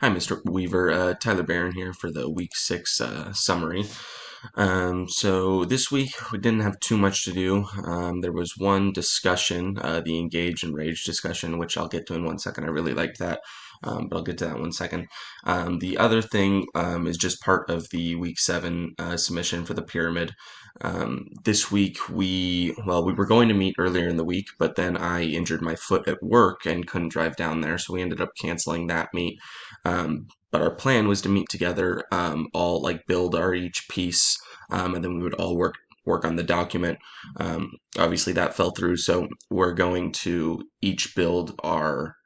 Hi, Mr. Weaver. Tyler Barron here for the Week 6 summary. So this week we didn't have too much to do. There was one discussion, the Engage and Rage discussion, which I'll get to in 1 second. I really liked that, but I'll get to that in 1 second. The other thing is just part of the Week 7 submission for the pyramid. This week we were going to meet earlier in the week, but then I injured my foot at work and couldn't drive down there, so we ended up canceling that meet. But our plan was to meet together, all like build our each piece, and then we would all work on the document. Obviously, that fell through, so we're going to each build our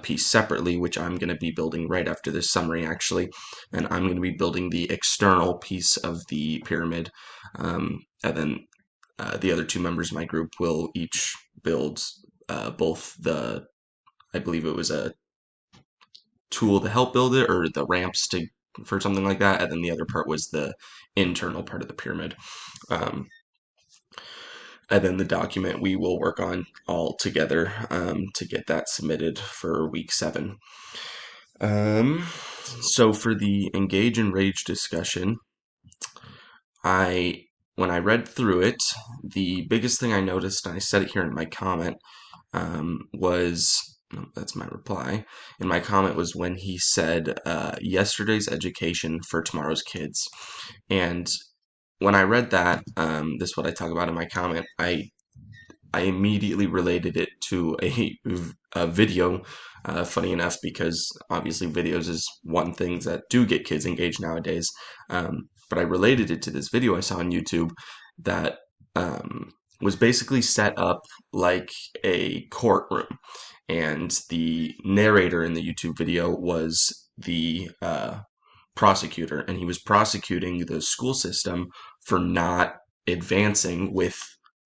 piece separately, which I'm going to be building right after this summary, actually. And I'm going to be building the external piece of the pyramid, and then the other two members of my group will each build both the, I believe it was a tool to help build it or the ramps to for something like that, and then the other part was the internal part of the pyramid. Um, and then the document we will work on all together to get that submitted for week 7. So for the Engage and Rage discussion, when I read through it, the biggest thing I noticed, and I said it here in my comment, was no, that's my reply. In my comment was when he said, "Yesterday's education for tomorrow's kids," and when I read that, this is what I talk about in my comment. I immediately related it to a video. Funny enough, because obviously videos is one thing that do get kids engaged nowadays. But I related it to this video I saw on YouTube that was basically set up like a courtroom, and the narrator in the YouTube video was the prosecutor, and he was prosecuting the school system for not advancing with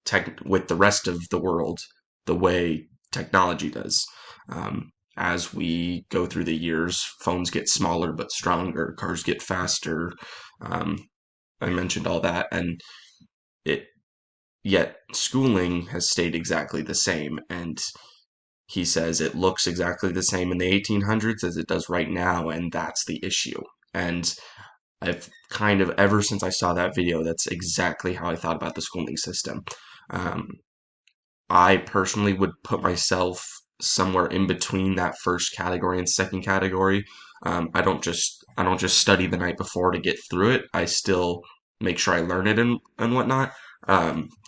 the rest of the world the way technology does. As we go through the years, phones get smaller but stronger, cars get faster. Um, I mentioned all that, and it yet schooling has stayed exactly the same. And he says it looks exactly the same in the 1800s as it does right now, and that's the issue. And I've kind of, ever since I saw that video, that's exactly how I thought about the schooling system. Um, I personally would put myself somewhere in between that first category and second category. I don't just study the night before to get through it. I still make sure I learn it and whatnot.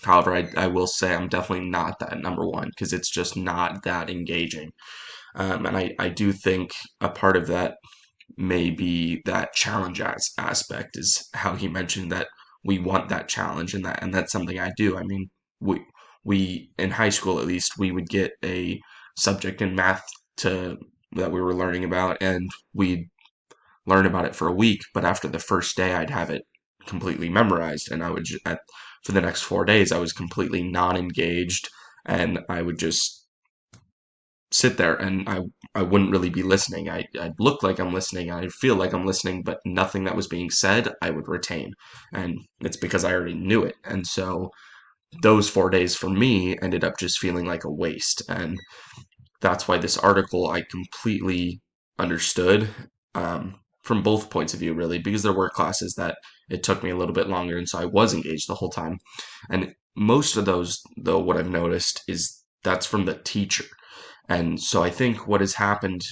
However, I will say I'm definitely not that number one because it's just not that engaging. And I do think a part of that may be that challenge aspect is how he mentioned that we want that challenge, and that's something I do. I mean, we we in high school at least we would get a subject in math to that we were learning about, and we'd learn about it for a week, but after the first day I'd have it completely memorized, and for the next 4 days I was completely non-engaged, and I would just sit there, and I wouldn't really be listening. I'd look like I'm listening, I'd feel like I'm listening, but nothing that was being said I would retain. And it's because I already knew it. And so those 4 days for me ended up just feeling like a waste. And that's why this article I completely understood, from both points of view, really, because there were classes that it took me a little bit longer, and so I was engaged the whole time. And most of those, though, what I've noticed is that's from the teacher. And so I think what has happened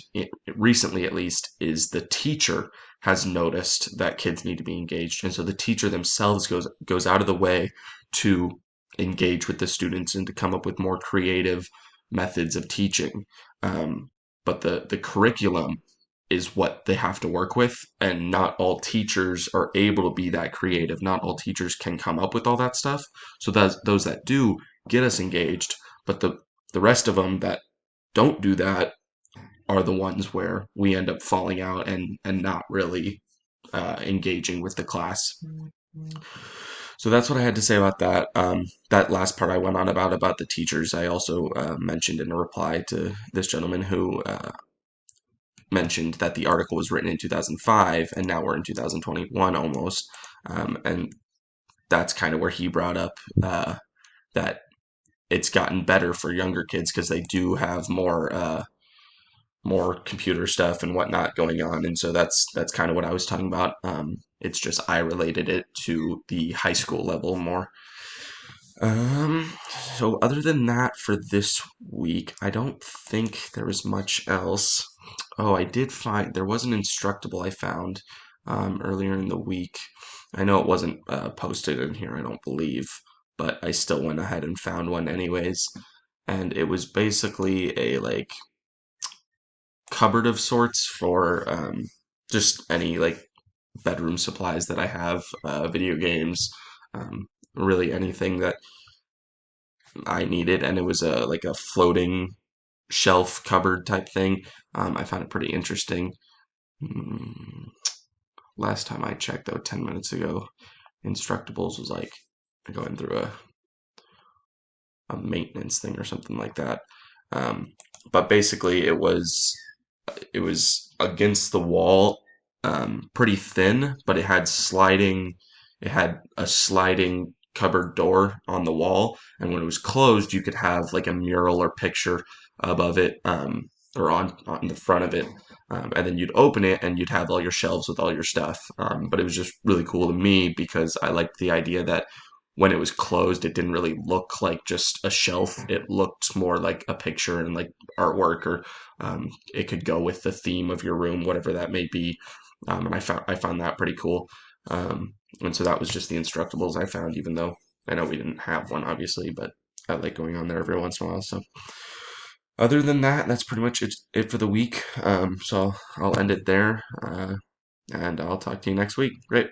recently, at least, is the teacher has noticed that kids need to be engaged, and so the teacher themselves goes out of the way to engage with the students and to come up with more creative methods of teaching. But the curriculum is what they have to work with, and not all teachers are able to be that creative. Not all teachers can come up with all that stuff. So those that do get us engaged, but the rest of them that don't do that are the ones where we end up falling out and not really engaging with the class. So that's what I had to say about that. That last part I went on about the teachers. I also mentioned in a reply to this gentleman who mentioned that the article was written in 2005 and now we're in 2021 almost. And that's kind of where he brought up that it's gotten better for younger kids because they do have more more computer stuff and whatnot going on, and so that's kind of what I was talking about. It's just I related it to the high school level more. Um, so other than that for this week, I don't think there was much else. Oh, I did find there was an Instructable I found earlier in the week. I know it wasn't posted in here, I don't believe, but I still went ahead and found one anyways. And it was basically a like cupboard of sorts for just any like bedroom supplies that I have, video games, um, really anything that I needed, and it was a like a floating shelf cupboard type thing. I found it pretty interesting. Mm, Last time I checked, though, 10 minutes ago, Instructables was like going through a maintenance thing or something like that. Um, but basically, it was against the wall, pretty thin, but it had sliding. It had a sliding cupboard door on the wall, and when it was closed, you could have like a mural or picture above it, or on the front of it, and then you'd open it and you'd have all your shelves with all your stuff. But it was just really cool to me because I liked the idea that when it was closed, it didn't really look like just a shelf. It looked more like a picture and like artwork, or it could go with the theme of your room, whatever that may be. And I found that pretty cool. And so that was just the Instructables I found, even though I know we didn't have one, obviously, but I like going on there every once in a while. So other than that, that's pretty much it for the week. So I'll end it there, and I'll talk to you next week. Great.